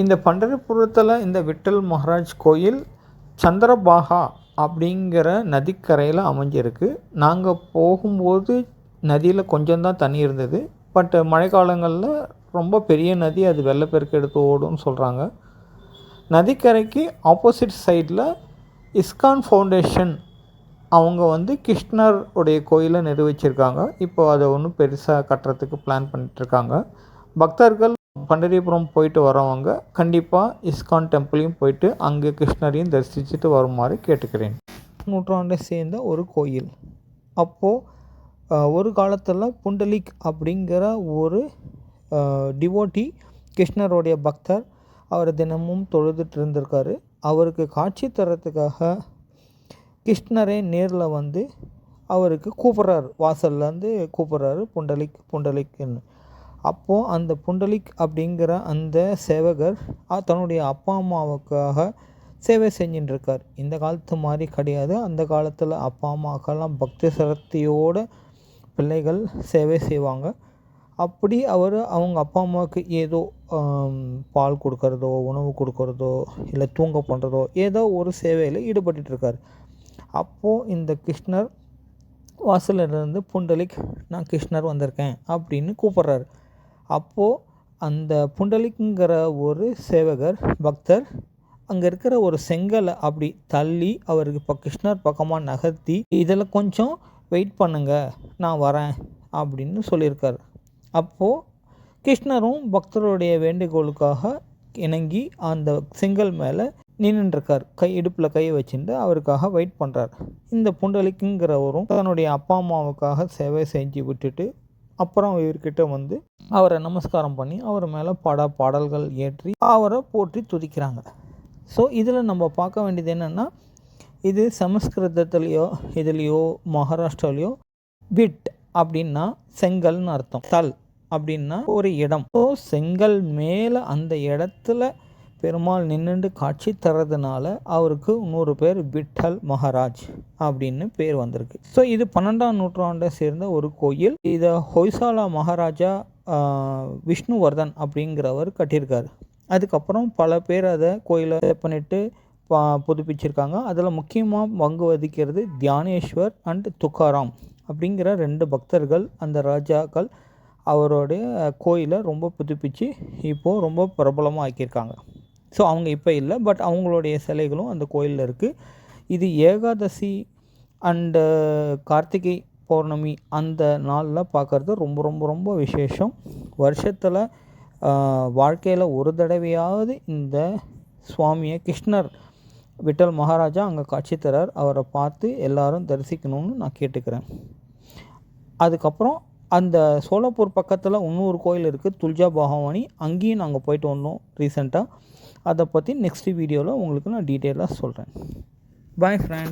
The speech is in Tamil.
இந்த பண்டரிபுரத்தில் இந்த விட்டல் மகாராஜ் கோயில் சந்திரபாகா அப்படிங்கிற நதிக்கரையில் அமைஞ்சிருக்கு. நாங்கள் போகும்போது நதியில் கொஞ்சம் தான் தண்ணி இருந்தது. பட் மழைக்காலங்களில் ரொம்ப பெரிய நதி, அது வெள்ளப்பெருக்கு எடுத்து ஓடும்னு சொல்கிறாங்க. நதிக்கரைக்கு ஆப்போசிட் சைடில் இஸ்கான் ஃபவுண்டேஷன் அவங்க கிருஷ்ணர் உடைய கோயிலை நிர்வகிச்சிருக்காங்க. இப்போ அதை ஒன்றும் பெருசாக கட்டுறதுக்கு பிளான் பண்ணிட்டுருக்காங்க. பக்தர்கள் பண்டரிபுரம் போயிட்டு வரவங்க கண்டிப்பாக இஸ்கான் டெம்பிளையும் போயிட்டு அங்கே கிருஷ்ணரையும் தரிசிச்சுட்டு வருமாறு கேட்டுக்கிறேன். நூற்றாண்டை சேர்ந்த ஒரு கோயில். அப்போது ஒரு காலத்தில் புண்டலிக் அப்படிங்கிற ஒரு டிவோட்டி, கிருஷ்ணருடைய பக்தர், அவர் தினமும் தொழுதுட்டு இருந்திருக்காரு. அவருக்கு காட்சி தரத்துக்காக கிருஷ்ணரே நேரில் அவருக்கு கூப்பிட்றாரு, வாசல்லேருந்து கூப்பிட்றாரு, புண்டலிக் புண்டலிக்னு. அப்போது அந்த புண்டலிக் அப்படிங்கிற அந்த சேவகர் தன்னுடைய அப்பா அம்மாவுக்காக சேவை செஞ்சுட்டுருக்கார். இந்த காலத்து மாதிரி கிடையாது. அந்த காலத்தில் அப்பா அம்மாக்கெல்லாம் பக்தி சரத்தியோட பிள்ளைகள் சேவை செய்வாங்க. அப்படி அவங்க அப்பா அம்மாவுக்கு ஏதோ பால் கொடுக்கறதோ, உணவு கொடுக்கறதோ, இல்லை தூங்க பண்ணுறதோ, ஏதோ ஒரு சேவையில் ஈடுபட்டுருக்கார். அப்போது இந்த கிருஷ்ணர் வாசலிருந்து புண்டலிக், நான் கிருஷ்ணர் வந்திருக்கேன் அப்படின்னு கூப்பிட்றாரு. அப்போது அந்த புண்டலிக்குங்கிற ஒரு சேவகர் பக்தர் அங்கே இருக்கிற ஒரு செங்கலை அப்படி தள்ளி அவருக்கு இப்போ கிருஷ்ணர் பக்கமாக நகர்த்தி, இதில் கொஞ்சம் வெயிட் பண்ணுங்க, நான் வரேன் அப்படின்னு சொல்லியிருக்கார். அப்போது கிருஷ்ணரும் பக்தருடைய வேண்டுகோளுக்காக இணங்கி அந்த செங்கல் மேலே நின்றுருக்கார். இடுப்பில் கையை வச்சுட்டு அவருக்காக வெயிட் பண்ணுறார். இந்த புண்டலிக்குங்கிறவரும் தன்னுடைய அப்பா அம்மாவுக்காக சேவை செஞ்சு விட்டுட்டு அப்புறம் இவர்கிட்ட அவரை நமஸ்காரம் பண்ணி அவர் மேலே பாடல்கள் ஏற்றி அவரை போற்றி துதிக்கிறாங்க. ஸோ இதில் நம்ம பார்க்க வேண்டியது என்னென்னா, இது சமஸ்கிருதத்துலேயோ இதுலேயோ மகாராஷ்டிராலேயோ விட் அப்படின்னா செங்கல்னு அர்த்தம். தல் அப்படின்னா ஒரு இடம். ஸோ செங்கல் மேலே அந்த இடத்துல பெருமாள் நின்றுண்டு காட்சி தர்றதுனால அவருக்கு 100 பேர் விட்டல் மகாராஜ் அப்படின்னு பேர் வந்திருக்கு. ஸோ இது 12ஆம் நூற்றாண்டை சேர்ந்த ஒரு கோயில். இதை ஹொய்சாலா மகாராஜா விஷ்ணுவர்தன் அப்படிங்கிறவர் கட்டியிருக்காரு. அதுக்கப்புறம் பல பேர் அதை கோயிலை பண்ணிட்டு புதுப்பிச்சிருக்காங்க. அதில் முக்கியமாக பங்கு வகிக்கிறது தியானேஸ்வர் அண்ட் துக்காராம் அப்படிங்கிற 2 பக்தர்கள். அந்த ராஜாக்கள் அவருடைய கோயிலை ரொம்ப புதுப்பிச்சு இப்போது ரொம்ப பிரபலமாக ஆக்கியிருக்காங்க. ஸோ அவங்க இப்போ இல்லை, பட் அவங்களுடைய சிலைகளும் அந்த கோயிலில் இருக்குது. இது ஏகாதசி அண்டு கார்த்திகை பௌர்ணமி அந்த நாளில் பார்க்குறது ரொம்ப ரொம்ப ரொம்ப விசேஷம். வருஷத்தில் வாழ்க்கையில் ஒரு தடவையாவது இந்த சுவாமியை கிருஷ்ணர் விட்டல் மகாராஜா அங்கே காட்சி தரார். அவரை பார்த்து எல்லாரும் தரிசிக்கணும்னு நான் கேட்டுக்கிறேன். அதுக்கப்புறம் அந்த சோலாப்பூர் பக்கத்தில் இன்னொரு கோயில் இருக்குது, துல்ஜா பகவானி. அங்கேயும் நாங்கள் போயிட்டு வந்தோம் ரீசெண்டாக. அதை பற்றி நெக்ஸ்ட் வீடியோவில் உங்களுக்கு நான் டீட்டெயிலாக சொல்கிறேன். பாய் ஃப்ரெண்ட்.